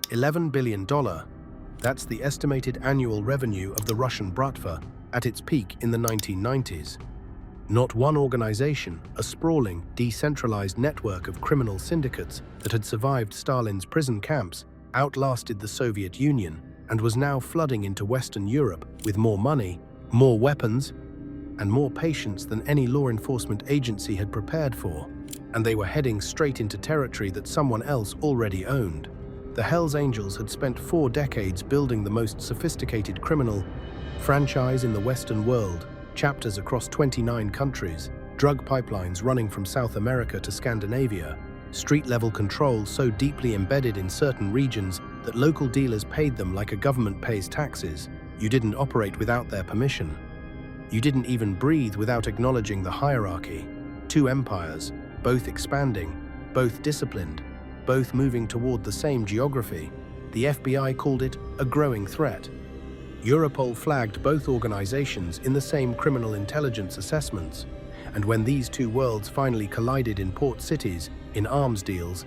$11 billion. That's the estimated annual revenue of the Russian Bratva at its peak in the 1990s. Not one organization, a sprawling, decentralized network of criminal syndicates that had survived Stalin's prison camps, outlasted the Soviet Union and was now flooding into Western Europe with more money, more weapons, and more patience than any law enforcement agency had prepared for. And they were heading straight into territory that someone else already owned. The Hells Angels had spent 4 decades building the most sophisticated criminal franchise in the Western world, chapters across 29 countries, drug pipelines running from South America to Scandinavia, street-level control so deeply embedded in certain regions that local dealers paid them like a government pays taxes. You didn't operate without their permission. You didn't even breathe without acknowledging the hierarchy. 2 empires, both expanding, both disciplined, both moving toward the same geography. The FBI called it a growing threat. Europol flagged both organizations in the same criminal intelligence assessments. And when these 2 worlds finally collided in port cities, in arms deals,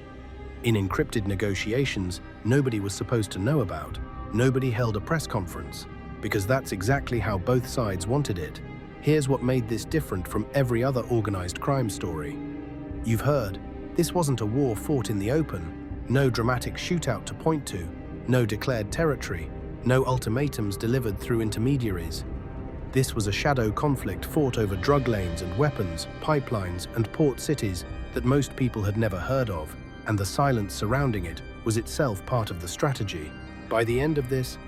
in encrypted negotiations nobody was supposed to know about, nobody held a press conference, because that's exactly how both sides wanted it. Here's what made this different from every other organized crime story. You've heard, this wasn't a war fought in the open, no dramatic shootout to point to, no declared territory, no ultimatums delivered through intermediaries. This was a shadow conflict fought over drug lanes and weapons, pipelines and port cities that most people had never heard of, and the silence surrounding it was itself part of the strategy. By the end of this,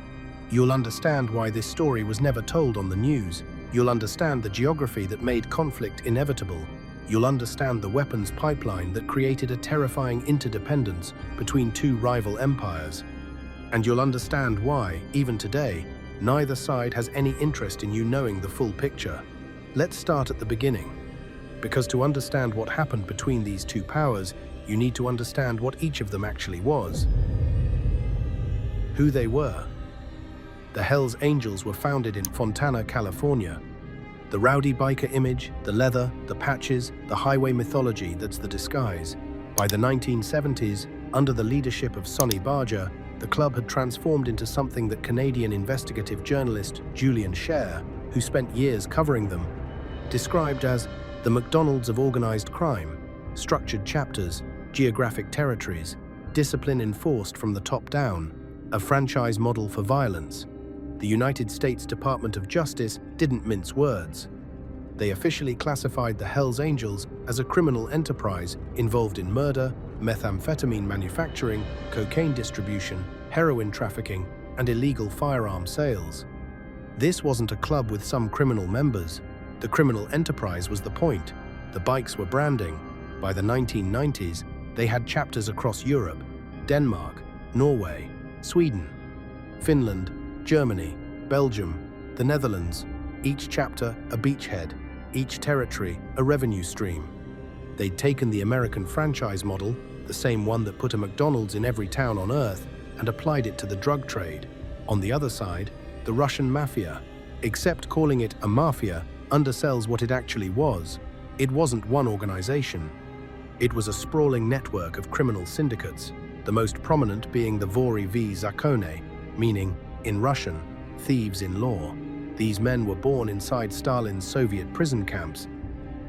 you'll understand why this story was never told on the news. You'll understand the geography that made conflict inevitable. You'll understand the weapons pipeline that created a terrifying interdependence between 2 rival empires. And you'll understand why, even today, neither side has any interest in you knowing the full picture. Let's start at the beginning. Because to understand what happened between these 2 powers, you need to understand what each of them actually was. Who they were. The Hells Angels were founded in Fontana, California. The rowdy biker image, the leather, the patches, the highway mythology that's the disguise. By the 1970s, under the leadership of Sonny Barger, the club had transformed into something that Canadian investigative journalist Julian Scher, who spent years covering them, described as the McDonald's of organized crime: structured chapters, geographic territories, discipline enforced from the top down, a franchise model for violence. The United States Department of Justice didn't mince words. They officially classified the Hells Angels as a criminal enterprise involved in murder, methamphetamine manufacturing, cocaine distribution, heroin trafficking, and illegal firearm sales. This wasn't a club with some criminal members. The criminal enterprise was the point. The bikes were branding. By the 1990s, they had chapters across Europe, Denmark, Norway, Sweden, Finland, Germany, Belgium, the Netherlands, each chapter a beachhead, each territory a revenue stream. They'd taken the American franchise model, the same one that put a McDonald's in every town on Earth, and applied it to the drug trade. On the other side, the Russian Mafia, except calling it a mafia, undersells what it actually was. It wasn't one organization. It was a sprawling network of criminal syndicates, the most prominent being the Vory v Zakone, meaning, in Russian, thieves in law. These men were born inside Stalin's Soviet prison camps,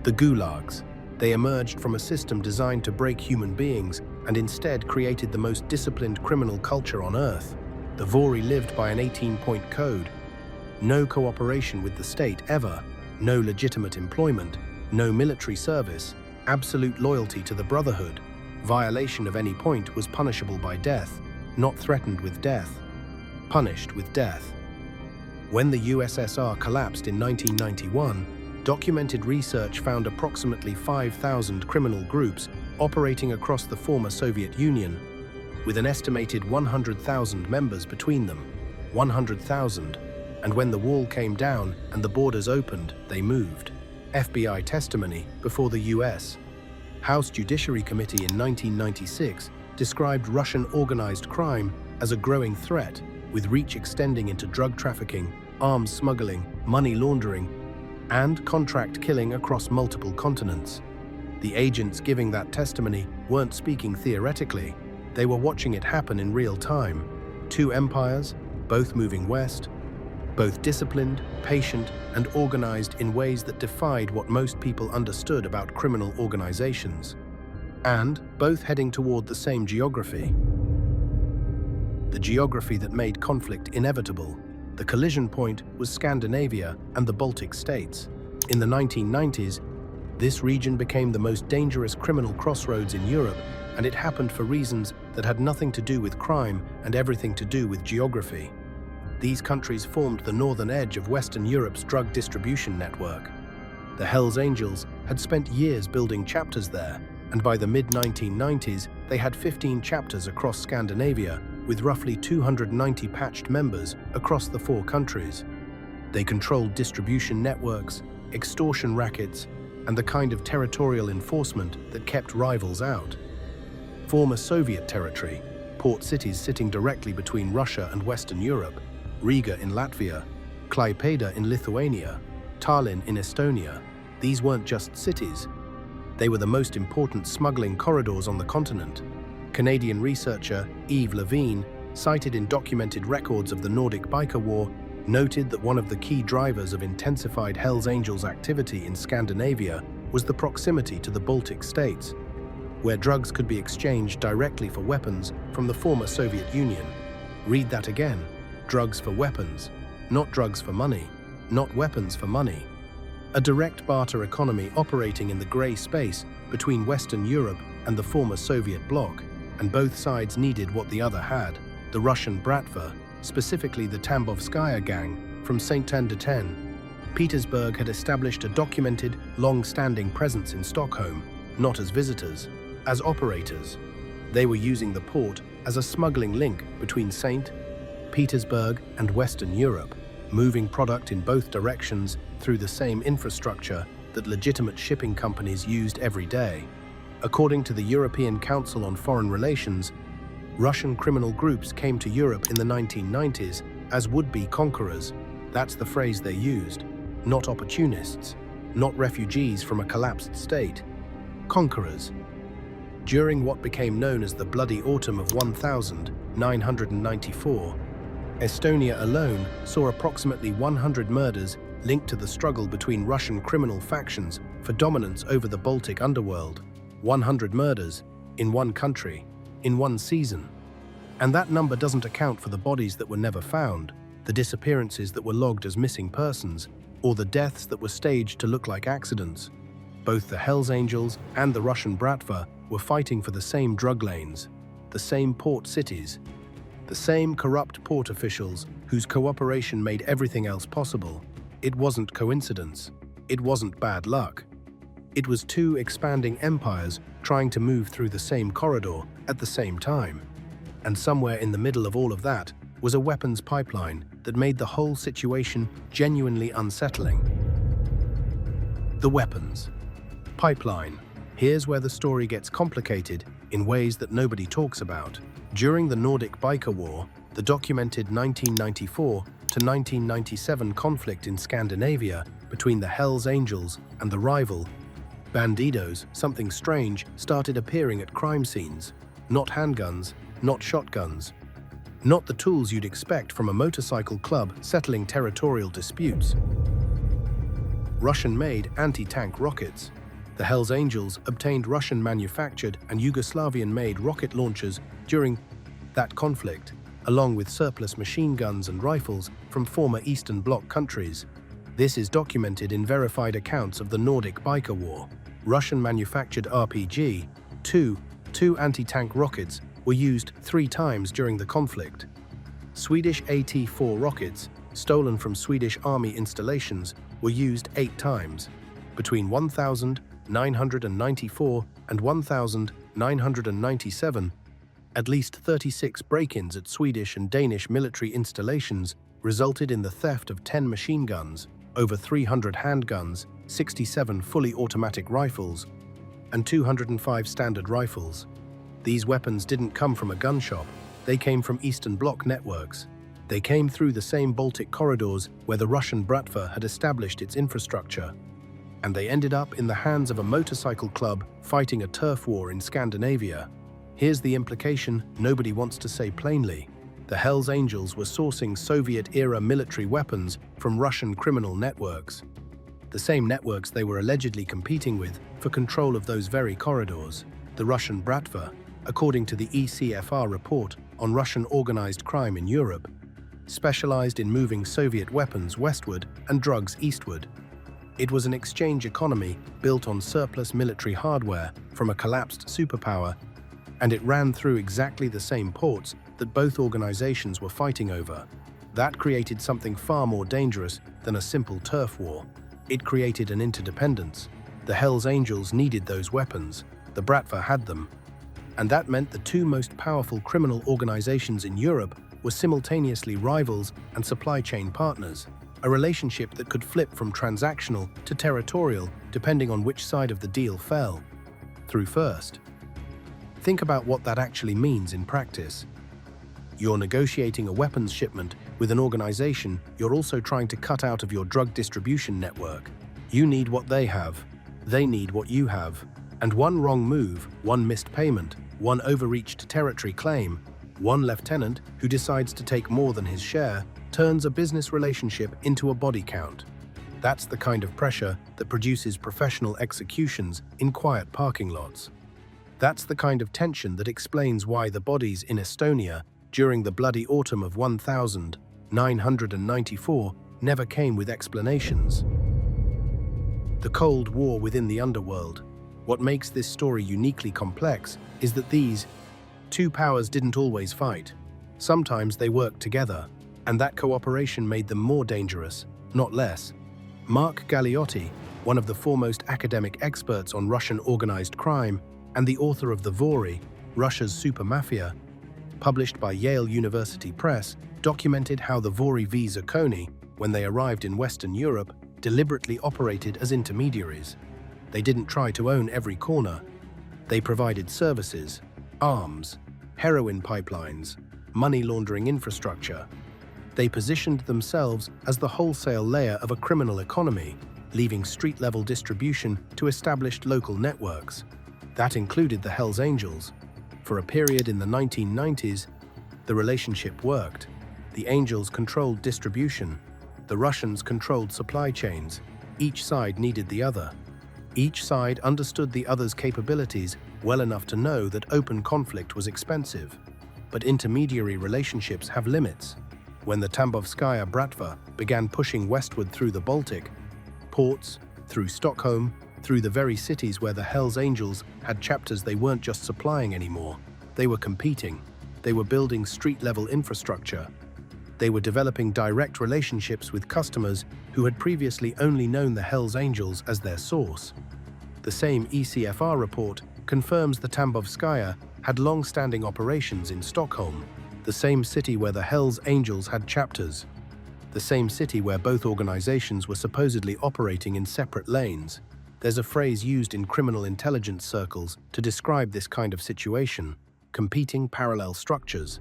the gulags. They emerged from a system designed to break human beings and instead created the most disciplined criminal culture on Earth. The Vory lived by an 18-point code. No cooperation with the state ever, no legitimate employment, no military service, absolute loyalty to the Brotherhood. Violation of any point was punishable by death, not threatened with death, punished with death. When the USSR collapsed in 1991, documented research found approximately 5,000 criminal groups operating across the former Soviet Union, with an estimated 100,000 members between them. 100,000. And when the wall came down and the borders opened, they moved. FBI testimony before the US House Judiciary Committee in 1996 described Russian organized crime as a growing threat, with reach extending into drug trafficking, arms smuggling, money laundering, and contract killing across multiple continents. The agents giving that testimony weren't speaking theoretically. They were watching it happen in real time. Two empires, both moving west, both disciplined, patient, and organized in ways that defied what most people understood about criminal organizations. And both heading toward the same geography. The geography that made conflict inevitable. The collision point was Scandinavia and the Baltic states. In the 1990s, this region became the most dangerous criminal crossroads in Europe, and it happened for reasons that had nothing to do with crime and everything to do with geography. These countries formed the northern edge of Western Europe's drug distribution network. The Hells Angels had spent years building chapters there, and by the mid-1990s, they had 15 chapters across Scandinavia, with roughly 290 patched members across the 4 countries. They controlled distribution networks, extortion rackets, and the kind of territorial enforcement that kept rivals out. Former Soviet territory, port cities sitting directly between Russia and Western Europe, Riga in Latvia, Klaipėda in Lithuania, Tallinn in Estonia. These weren't just cities. They were the most important smuggling corridors on the continent. Canadian researcher Yves Levine, cited in documented records of the Nordic Biker War, noted that one of the key drivers of intensified Hells Angels activity in Scandinavia was the proximity to the Baltic states, where drugs could be exchanged directly for weapons from the former Soviet Union. Read that again. Drugs for weapons, not drugs for money, not weapons for money. A direct barter economy operating in the grey space between Western Europe and the former Soviet bloc, and both sides needed what the other had. The Russian Bratva, specifically the Tambovskaya gang from Saint-Anne-de-Ten, Petersburg had established a documented, long-standing presence in Stockholm, not as visitors, as operators. They were using the port as a smuggling link between St. Petersburg and Western Europe, moving product in both directions through the same infrastructure that legitimate shipping companies used every day. According to the European Council on Foreign Relations, Russian criminal groups came to Europe in the 1990s as would-be conquerors. That's the phrase they used. Not opportunists, not refugees from a collapsed state. Conquerors. During what became known as the Bloody Autumn of 1994, Estonia alone saw approximately 100 murders linked to the struggle between Russian criminal factions for dominance over the Baltic underworld. 100 murders in one country, in one season. And that number doesn't account for the bodies that were never found, the disappearances that were logged as missing persons, or the deaths that were staged to look like accidents. Both the Hells Angels and the Russian Bratva were fighting for the same drug lanes, the same port cities, the same corrupt port officials whose cooperation made everything else possible. It wasn't coincidence. It wasn't bad luck. It was two expanding empires trying to move through the same corridor at the same time. And somewhere in the middle of all of that was a weapons pipeline that made the whole situation genuinely unsettling. The weapons pipeline. Here's where the story gets complicated in ways that nobody talks about. During the Nordic Biker War, the documented 1994 to 1997 conflict in Scandinavia between the Hells Angels and the rival Bandidos, something strange started appearing at crime scenes. Not handguns, not shotguns. Not the tools you'd expect from a motorcycle club settling territorial disputes. Russian-made anti-tank rockets. The Hells Angels obtained Russian-manufactured and Yugoslavian-made rocket launchers during that conflict, along with surplus machine guns and rifles from former Eastern Bloc countries. This is documented in verified accounts of the Nordic Biker War. Russian-manufactured RPG-2 anti-tank rockets were used 3 times during the conflict. Swedish AT-4 rockets, stolen from Swedish Army installations, were used 8 times. Between 1994 and 1997, at least 36 break-ins at Swedish and Danish military installations resulted in the theft of 10 machine guns, over 300 handguns, 67 fully automatic rifles, and 205 standard rifles. These weapons didn't come from a gun shop, they came from Eastern Bloc networks. They came through the same Baltic corridors where the Russian Bratva had established its infrastructure. And they ended up in the hands of a motorcycle club fighting a turf war in Scandinavia. Here's the implication nobody wants to say plainly. The Hells Angels were sourcing Soviet-era military weapons from Russian criminal networks. The same networks they were allegedly competing with for control of those very corridors. The Russian Bratva, according to the ECFR report on Russian organized crime in Europe, specialized in moving Soviet weapons westward and drugs eastward. It was an exchange economy built on surplus military hardware from a collapsed superpower, and it ran through exactly the same ports that both organizations were fighting over. That created something far more dangerous than a simple turf war. It created an interdependence. The Hells Angels needed those weapons, the Bratva had them. And that meant the two most powerful criminal organizations in Europe were simultaneously rivals and supply chain partners, a relationship that could flip from transactional to territorial depending on which side of the deal fell through first. Think about what that actually means in practice. You're negotiating a weapons shipment with an organization you're also trying to cut out of your drug distribution network. You need what they have, they need what you have, and one wrong move, one missed payment, one overreached territory claim, one lieutenant who decides to take more than his share turns a business relationship into a body count. That's the kind of pressure that produces professional executions in quiet parking lots. That's the kind of tension that explains why the bodies in Estonia during the bloody autumn of 1994 never came with explanations. The Cold War within the underworld. What makes this story uniquely complex is that these two powers didn't always fight. Sometimes they worked together, and that cooperation made them more dangerous, not less. Mark Galeotti, one of the foremost academic experts on Russian organized crime and the author of The Vori, Russia's Super Mafia, published by Yale University Press, documented how the Vori v Zacconi, when they arrived in Western Europe, deliberately operated as intermediaries. They didn't try to own every corner. They provided services, arms, heroin pipelines, money laundering infrastructure. They positioned themselves as the wholesale layer of a criminal economy, leaving street-level distribution to established local networks. That included the Hells Angels. For a period in the 1990s, the relationship worked. The Angels controlled distribution. The Russians controlled supply chains. Each side needed the other. Each side understood the other's capabilities well enough to know that open conflict was expensive. But intermediary relationships have limits. When the Tambovskaya Bratva began pushing westward through the Baltic, ports, through Stockholm, through the very cities where the Hells Angels had chapters, they weren't just supplying anymore. They were competing. They were building street-level infrastructure. They were developing direct relationships with customers who had previously only known the Hells Angels as their source. The same ECFR report confirms the Tambovskaya had long-standing operations in Stockholm, the same city where the Hells Angels had chapters, the same city where both organizations were supposedly operating in separate lanes. There's a phrase used in criminal intelligence circles to describe this kind of situation: competing parallel structures.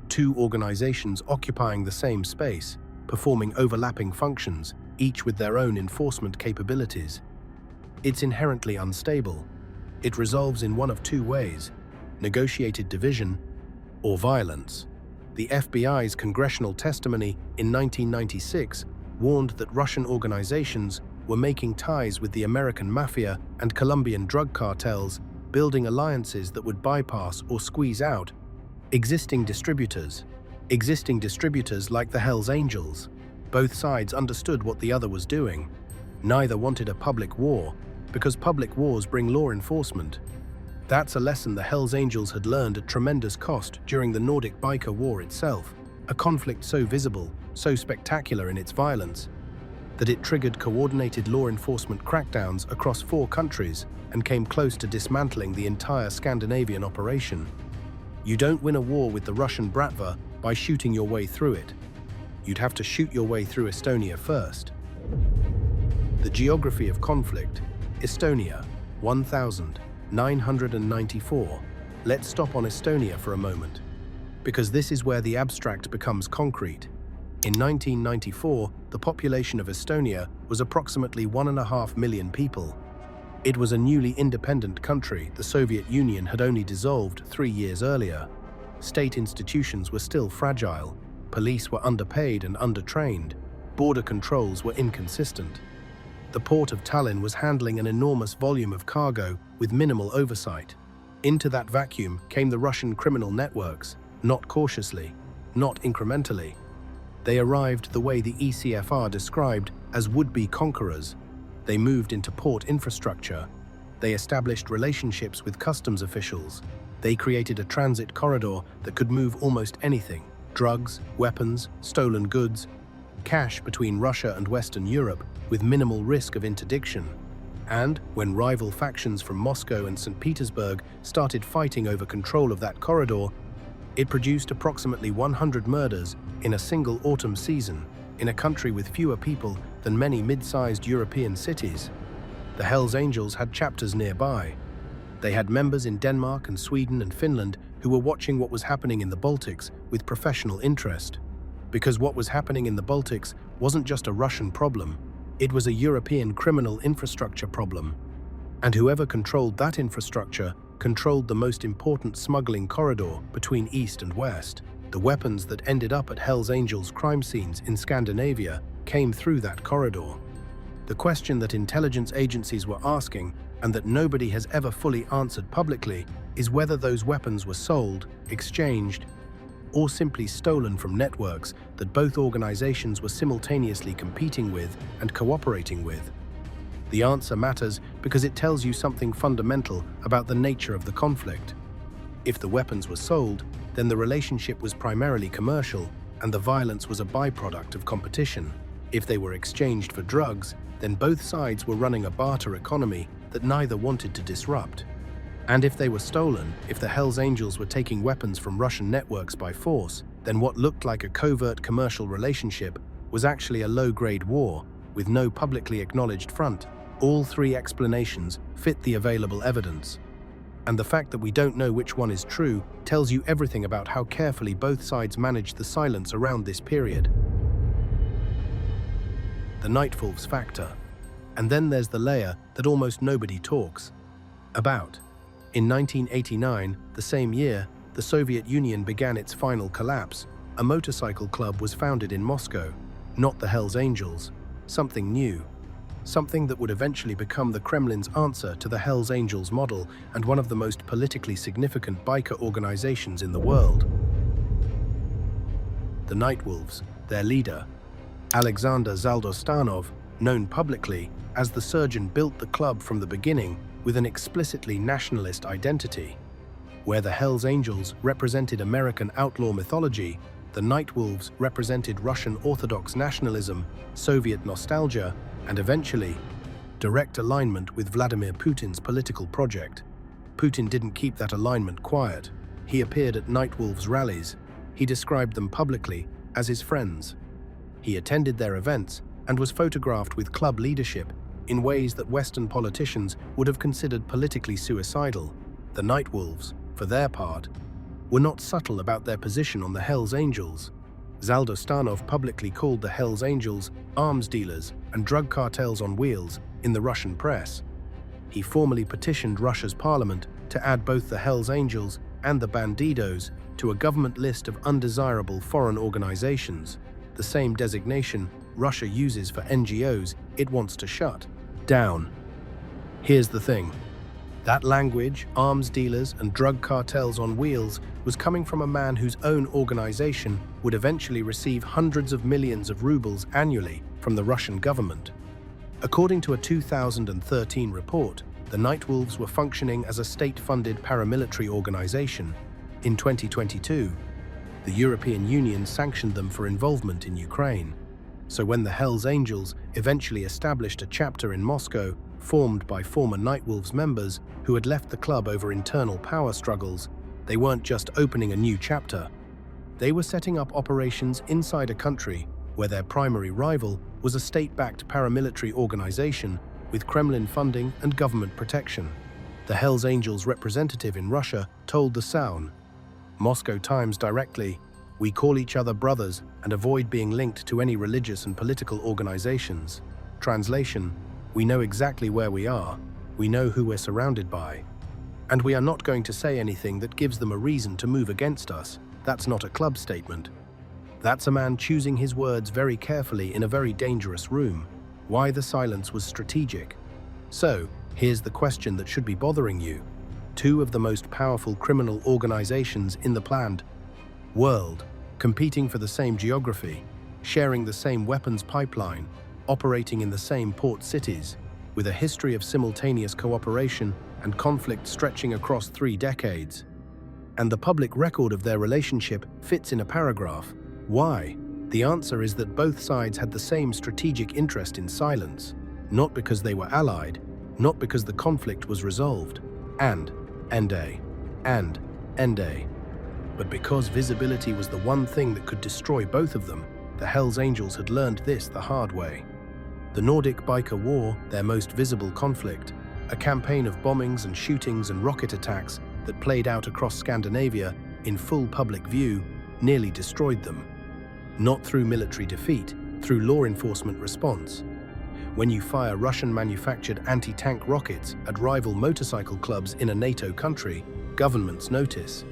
Two organizations occupying the same space, performing overlapping functions, each with their own enforcement capabilities. It's inherently unstable. It resolves in one of two ways: negotiated division or violence. The FBI's congressional testimony in 1996 warned that Russian organizations were making ties with the American Mafia and Colombian drug cartels, building alliances that would bypass or squeeze out existing distributors like the Hells Angels. Both sides understood what the other was doing. Neither wanted a public war, because public wars bring law enforcement. That's a lesson the Hells Angels had learned at tremendous cost during the Nordic Biker War itself, a conflict so visible, so spectacular in its violence, that it triggered coordinated law enforcement crackdowns across 4 countries and came close to dismantling the entire Scandinavian operation. You don't win a war with the Russian Bratva by shooting your way through it. You'd have to shoot your way through Estonia first. The geography of conflict. Estonia, 1994. Let's stop on Estonia for a moment, because this is where the abstract becomes concrete. In 1994, the population of Estonia was approximately 1.5 million people. It was a newly independent country. The Soviet Union had only dissolved 3 years earlier. State institutions were still fragile. Police were underpaid and undertrained. Border controls were inconsistent. The port of Tallinn was handling an enormous volume of cargo with minimal oversight. Into that vacuum came the Russian criminal networks, not cautiously, not incrementally. They arrived the way the ECFR described as would-be conquerors. They moved into port infrastructure. They established relationships with customs officials. They created a transit corridor that could move almost anything: drugs, weapons, stolen goods, cash between Russia and Western Europe with minimal risk of interdiction. And when rival factions from Moscow and St. Petersburg started fighting over control of that corridor, it produced approximately 100 murders in a single autumn season in a country with fewer people than many mid-sized European cities. The Hells Angels had chapters nearby. They had members in Denmark and Sweden and Finland who were watching what was happening in the Baltics with professional interest. Because what was happening in the Baltics wasn't just a Russian problem, it was a European criminal infrastructure problem. And whoever controlled that infrastructure controlled the most important smuggling corridor between East and West. The weapons that ended up at Hells Angels crime scenes in Scandinavia came through that corridor. The question that intelligence agencies were asking, and that nobody has ever fully answered publicly, is whether those weapons were sold, exchanged, or simply stolen from networks that both organizations were simultaneously competing with and cooperating with. The answer matters because it tells you something fundamental about the nature of the conflict. If the weapons were sold, then the relationship was primarily commercial, and the violence was a byproduct of competition. If they were exchanged for drugs, then both sides were running a barter economy that neither wanted to disrupt. And if they were stolen, if the Hells Angels were taking weapons from Russian networks by force, then what looked like a covert commercial relationship was actually a low-grade war with no publicly acknowledged front. All three explanations fit the available evidence. And the fact that we don't know which one is true tells you everything about how carefully both sides managed the silence around this period. The Nightwolves factor. And then there's the layer that almost nobody talks about. In 1989, the same year, the Soviet Union began its final collapse. A motorcycle club was founded in Moscow, not the Hells Angels. Something new. Something that would eventually become the Kremlin's answer to the Hells Angels model and one of the most politically significant biker organizations in the world. The Nightwolves, their leader, Alexander Zaldostanov, known publicly as the surgeon, built the club from the beginning with an explicitly nationalist identity. Where the Hells Angels represented American outlaw mythology, the Nightwolves represented Russian Orthodox nationalism, Soviet nostalgia, and eventually, direct alignment with Vladimir Putin's political project. Putin didn't keep that alignment quiet. He appeared at Nightwolves rallies. He described them publicly as his friends. He attended their events and was photographed with club leadership in ways that Western politicians would have considered politically suicidal. The Nightwolves, for their part, were not subtle about their position on the Hells Angels. Zaldostanov publicly called the Hells Angels arms dealers and drug cartels on wheels in the Russian press. He formally petitioned Russia's parliament to add both the Hells Angels and the Bandidos to a government list of undesirable foreign organizations, the same designation Russia uses for NGOs it wants to shut down. Here's the thing. That language, arms dealers and drug cartels on wheels, was coming from a man whose own organization would eventually receive hundreds of millions of rubles annually from the Russian government. According to a 2013 report, the Nightwolves were functioning as a state-funded paramilitary organization. In 2022, the European Union sanctioned them for involvement in Ukraine. So when the Hells Angels eventually established a chapter in Moscow, formed by former Nightwolves members who had left the club over internal power struggles, they weren't just opening a new chapter. They were setting up operations inside a country where their primary rival was a state-backed paramilitary organization with Kremlin funding and government protection. The Hells Angels representative in Russia told the Sound, Moscow Times directly, "We call each other brothers and avoid being linked to any religious and political organizations." Translation, "We know exactly where we are. We know who we're surrounded by. And we are not going to say anything that gives them a reason to move against us. That's not a club statement. That's a man choosing his words very carefully in a very dangerous room. Why the silence was strategic. So, here's the question that should be bothering you. Two of the most powerful criminal organizations in the planned world, competing for the same geography, sharing the same weapons pipeline, operating in the same port cities, with a history of simultaneous cooperation and conflict stretching across 3 decades. And the public record of their relationship fits in a paragraph. Why? The answer is that both sides had the same strategic interest in silence, not because they were allied, not because the conflict was resolved, and end A, but because visibility was the one thing that could destroy both of them. The Hells Angels had learned this the hard way. The Nordic Biker War, their most visible conflict, a campaign of bombings and shootings and rocket attacks that played out across Scandinavia in full public view, nearly destroyed them. Not through military defeat, through law enforcement response. When you fire Russian-manufactured anti-tank rockets at rival motorcycle clubs in a NATO country, governments notice.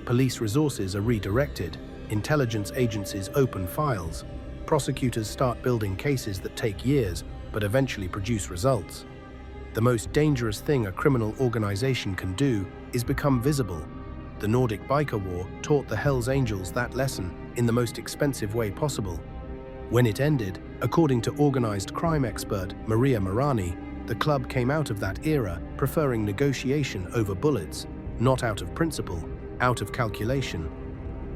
Police resources are redirected, intelligence agencies open files, prosecutors start building cases that take years but eventually produce results. The most dangerous thing a criminal organization can do is become visible. The Nordic Biker War taught the Hells Angels that lesson in the most expensive way possible. When it ended, according to organized crime expert Maria Marani, the club came out of that era preferring negotiation over bullets, not out of principle, out of calculation.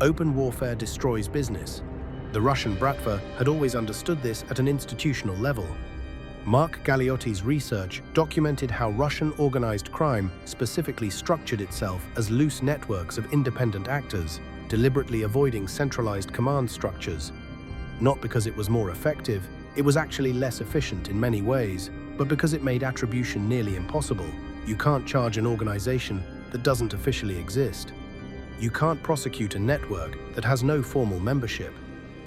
Open warfare destroys business. The Russian Bratva had always understood this at an institutional level. Mark Galeotti's research documented how Russian organized crime specifically structured itself as loose networks of independent actors, deliberately avoiding centralized command structures. Not because it was more effective, it was actually less efficient in many ways, but because it made attribution nearly impossible. You can't charge an organization that doesn't officially exist. You can't prosecute a network that has no formal membership.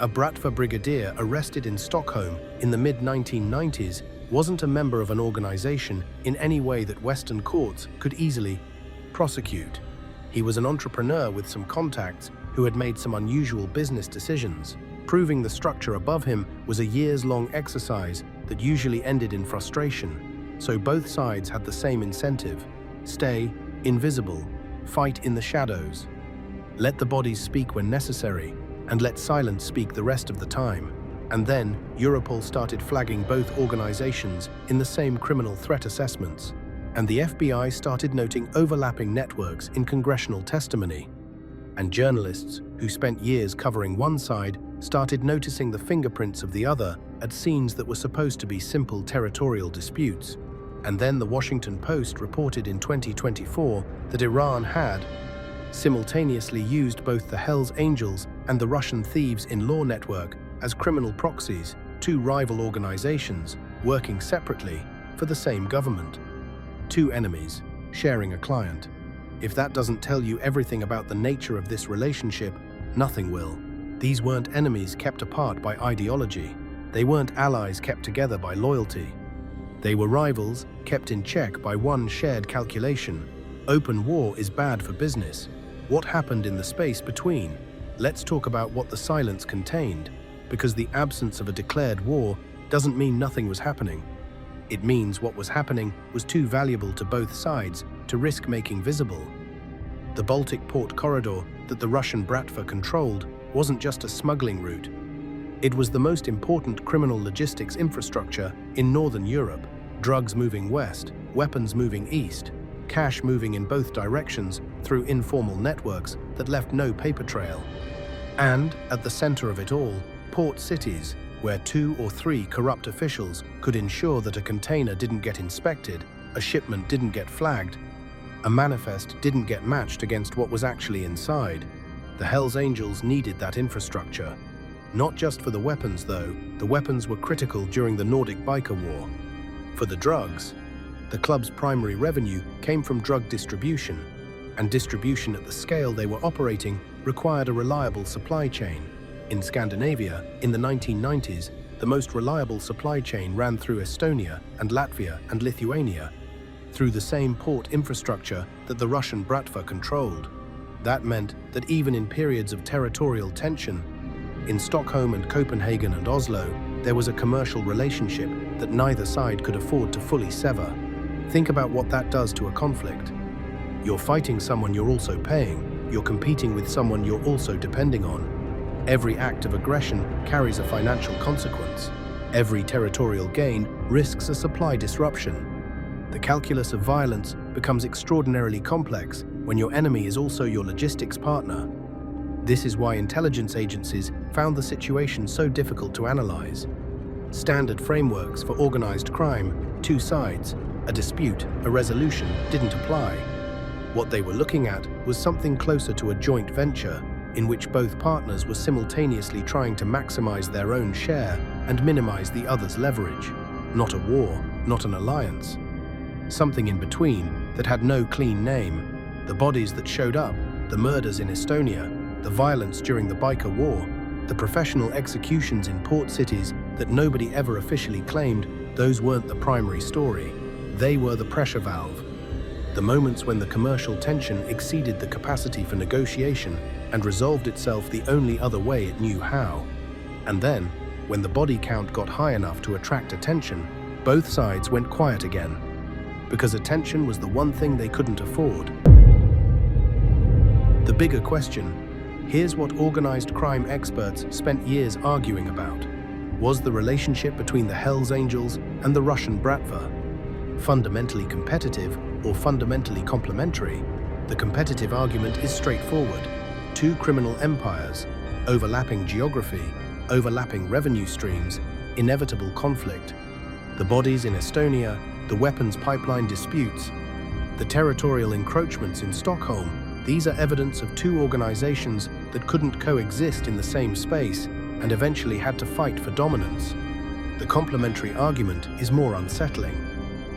A Bratva brigadier arrested in Stockholm in the mid-1990s wasn't a member of an organization in any way that Western courts could easily prosecute. He was an entrepreneur with some contacts who had made some unusual business decisions. Proving the structure above him was a years-long exercise that usually ended in frustration. So both sides had the same incentive: stay invisible, fight in the shadows. Let the bodies speak when necessary, and let silence speak the rest of the time. And then, Europol started flagging both organizations in the same criminal threat assessments, and the FBI started noting overlapping networks in congressional testimony. And journalists, who spent years covering one side, started noticing the fingerprints of the other at scenes that were supposed to be simple territorial disputes. And then the Washington Post reported in 2024 that Iran had simultaneously used both the Hells Angels and the Russian Thieves in Law network as criminal proxies, two rival organizations working separately for the same government. Two enemies sharing a client. If that doesn't tell you everything about the nature of this relationship, nothing will. These weren't enemies kept apart by ideology. They weren't allies kept together by loyalty. They were rivals kept in check by one shared calculation. Open war is bad for business. What happened in the space between? Let's talk about what the silence contained, because the absence of a declared war doesn't mean nothing was happening. It means what was happening was too valuable to both sides to risk making visible. The Baltic port corridor that the Russian Bratva controlled wasn't just a smuggling route. It was the most important criminal logistics infrastructure in Northern Europe. Drugs moving west, weapons moving east, cash moving in both directions through informal networks that left no paper trail. And, at the center of it all, port cities, where 2 or 3 corrupt officials could ensure that a container didn't get inspected, a shipment didn't get flagged, a manifest didn't get matched against what was actually inside. The Hells Angels needed that infrastructure. Not just for the weapons, though. The weapons were critical during the Nordic Biker War. For the drugs, the club's primary revenue came from drug distribution, and distribution at the scale they were operating required a reliable supply chain. In Scandinavia, in the 1990s, the most reliable supply chain ran through Estonia and Latvia and Lithuania. through the same port infrastructure that the Russian Bratva controlled. That meant that even in periods of territorial tension, in Stockholm and Copenhagen and Oslo, there was a commercial relationship that neither side could afford to fully sever. Think about what that does to a conflict. You're fighting someone you're also paying, you're competing with someone you're also depending on. Every act of aggression carries a financial consequence. Every territorial gain risks a supply disruption. The calculus of violence becomes extraordinarily complex when your enemy is also your logistics partner. This is why intelligence agencies found the situation so difficult to analyze. Standard frameworks for organized crime, two sides, a dispute, a resolution, didn't apply. What they were looking at was something closer to a joint venture, in which both partners were simultaneously trying to maximize their own share and minimize the other's leverage. Not a war, not an alliance. Something in between that had no clean name. The bodies that showed up, the murders in Estonia, the violence during the biker war, the professional executions in port cities that nobody ever officially claimed, those weren't the primary story. They were the pressure valve. The moments when the commercial tension exceeded the capacity for negotiation and resolved itself the only other way it knew how. And then, when the body count got high enough to attract attention, both sides went quiet again. Because attention was the one thing they couldn't afford. The bigger question, here's what organized crime experts spent years arguing about. Was the relationship between the Hells Angels and the Russian Bratva fundamentally competitive or fundamentally complementary? The competitive argument is straightforward. Two criminal empires, overlapping geography, overlapping revenue streams, inevitable conflict. The bodies in Estonia, the weapons pipeline disputes, the territorial encroachments in Stockholm, these are evidence of two organizations that couldn't coexist in the same space and eventually had to fight for dominance. The complementary argument is more unsettling.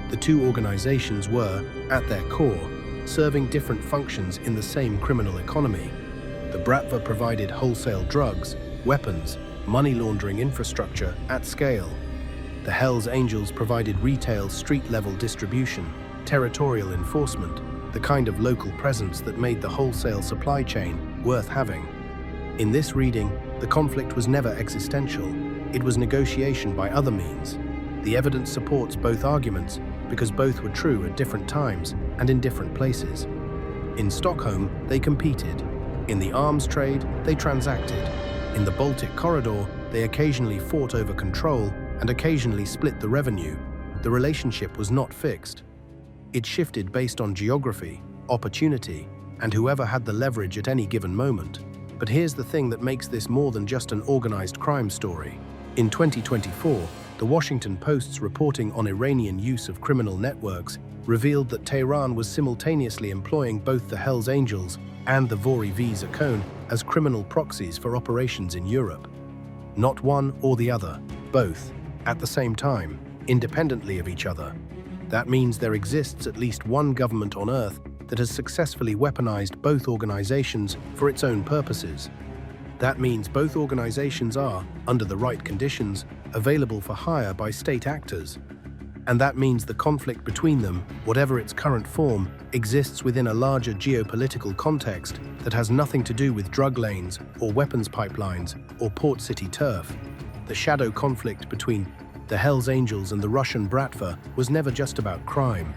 The two organizations were, at their core, serving different functions in the same criminal economy. The Bratva provided wholesale drugs, weapons, money laundering infrastructure at scale. The Hells Angels provided retail street-level distribution, territorial enforcement, the kind of local presence that made the wholesale supply chain worth having. In this reading, the conflict was never existential. It was negotiation by other means. The evidence supports both arguments because both were true at different times and in different places. In Stockholm, they competed. In the arms trade, they transacted. In the Baltic corridor, they occasionally fought over control and occasionally split the revenue. The relationship was not fixed. It shifted based on geography, opportunity, and whoever had the leverage at any given moment. But here's the thing that makes this more than just an organized crime story. In 2024, the Washington Post's reporting on Iranian use of criminal networks revealed that Tehran was simultaneously employing both the Hells Angels and the Vori Zakon as criminal proxies for operations in Europe. Not one or the other, both, at the same time, independently of each other. That means there exists at least one government on Earth that has successfully weaponized both organizations for its own purposes. That means both organizations are, under the right conditions, available for hire by state actors. And that means the conflict between them, whatever its current form, exists within a larger geopolitical context that has nothing to do with drug lanes or weapons pipelines or port city turf. The shadow conflict between the Hells Angels and the Russian Bratva was never just about crime.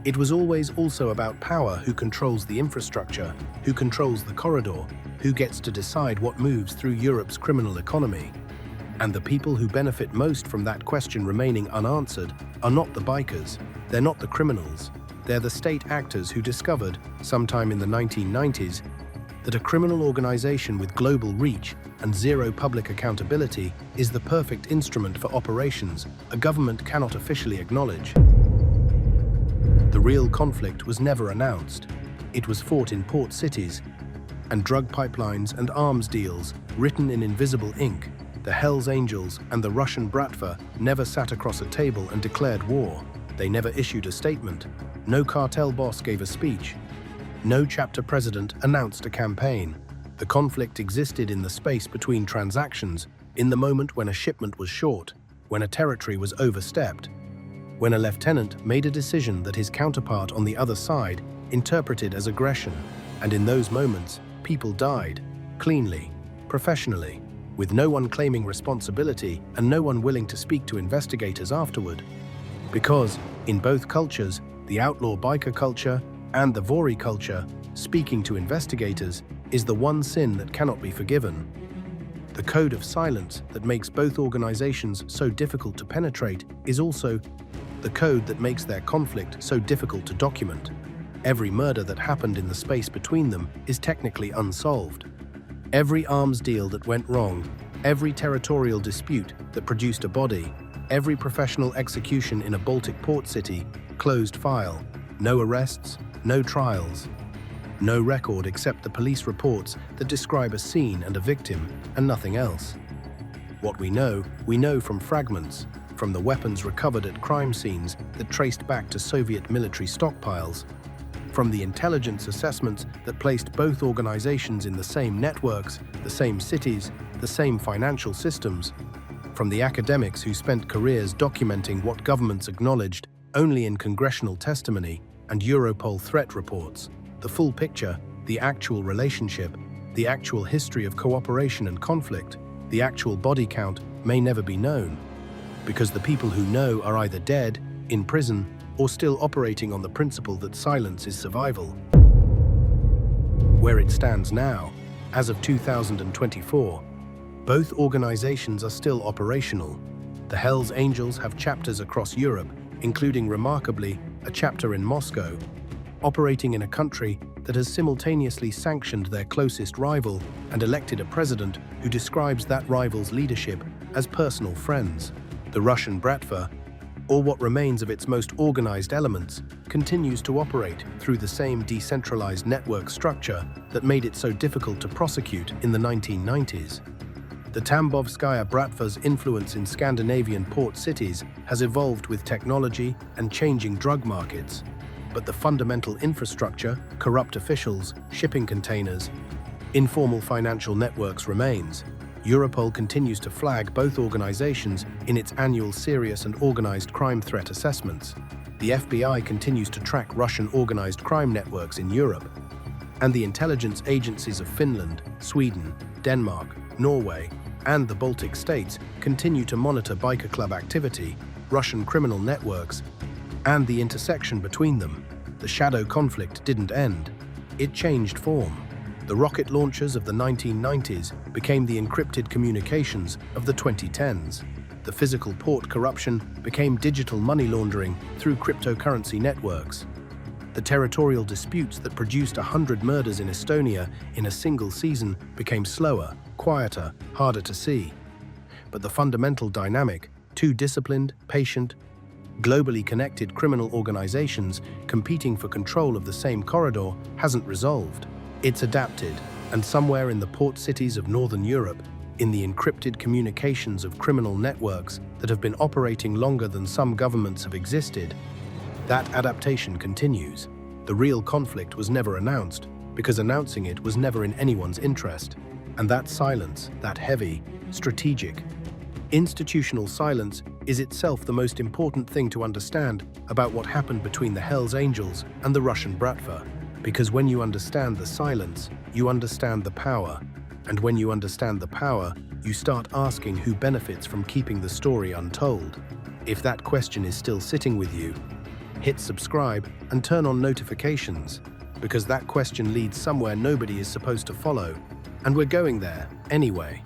It was always also about power: who controls the infrastructure, who controls the corridor, who gets to decide what moves through Europe's criminal economy. And the people who benefit most from that question remaining unanswered are not the bikers, they're not the criminals, they're the state actors who discovered, sometime in the 1990s, that a criminal organization with global reach and zero public accountability is the perfect instrument for operations a government cannot officially acknowledge. The real conflict was never announced. It was fought in port cities, and drug pipelines and arms deals written in invisible ink. The Hells Angels and the Russian Bratva never sat across a table and declared war. They never issued a statement. No cartel boss gave a speech. No chapter president announced a campaign. The conflict existed in the space between transactions, in the moment when a shipment was short, when a territory was overstepped, when a lieutenant made a decision that his counterpart on the other side interpreted as aggression, and in those moments, people died, cleanly, professionally, with no one claiming responsibility and no one willing to speak to investigators afterward. Because, in both cultures, the outlaw biker culture and the Vori culture, speaking to investigators is the one sin that cannot be forgiven. The code of silence that makes both organizations so difficult to penetrate is also the code that makes their conflict so difficult to document. Every murder that happened in the space between them is technically unsolved. Every arms deal that went wrong, every territorial dispute that produced a body, every professional execution in a Baltic port city, closed file, no arrests, no trials. No record except the police reports that describe a scene and a victim, and nothing else. What we know from fragments, from the weapons recovered at crime scenes that traced back to Soviet military stockpiles, from the intelligence assessments that placed both organizations in the same networks, the same cities, the same financial systems, from the academics who spent careers documenting what governments acknowledged only in congressional testimony and Europol threat reports. The full picture, the actual relationship, the actual history of cooperation and conflict, the actual body count may never be known, because the people who know are either dead, in prison, or still operating on the principle that silence is survival. Where it stands now, as of 2024, both organizations are still operational. The Hells Angels have chapters across Europe, including, remarkably, a chapter in Moscow, operating in a country that has simultaneously sanctioned their closest rival and elected a president who describes that rival's leadership as personal friends. The Russian Bratva, or what remains of its most organized elements, continues to operate through the same decentralized network structure that made it so difficult to prosecute in the 1990s. The Tambovskaya Bratva's influence in Scandinavian port cities has evolved with technology and changing drug markets, but the fundamental infrastructure, corrupt officials, shipping containers, informal financial networks remains. Europol continues to flag both organizations in its annual serious and organized crime threat assessments. The FBI continues to track Russian organized crime networks in Europe, and the intelligence agencies of Finland, Sweden, Denmark, Norway, and the Baltic states continue to monitor biker club activity, Russian criminal networks, and the intersection between them. The shadow conflict didn't end. It changed form. The rocket launchers of the 1990s became the encrypted communications of the 2010s. The physical port corruption became digital money laundering through cryptocurrency networks. The territorial disputes that produced 100 murders in Estonia in a single season became slower, quieter, harder to see. But the fundamental dynamic, two disciplined, patient, globally connected criminal organizations competing for control of the same corridor, hasn't resolved. It's adapted, and somewhere in the port cities of Northern Europe, in the encrypted communications of criminal networks that have been operating longer than some governments have existed, that adaptation continues. The real conflict was never announced, because announcing it was never in anyone's interest. And that silence, that heavy, strategic, institutional silence is itself the most important thing to understand about what happened between the Hells Angels and the Russian Bratva. Because when you understand the silence, you understand the power. And when you understand the power, you start asking who benefits from keeping the story untold. If that question is still sitting with you, hit subscribe and turn on notifications, because that question leads somewhere nobody is supposed to follow, and we're going there anyway.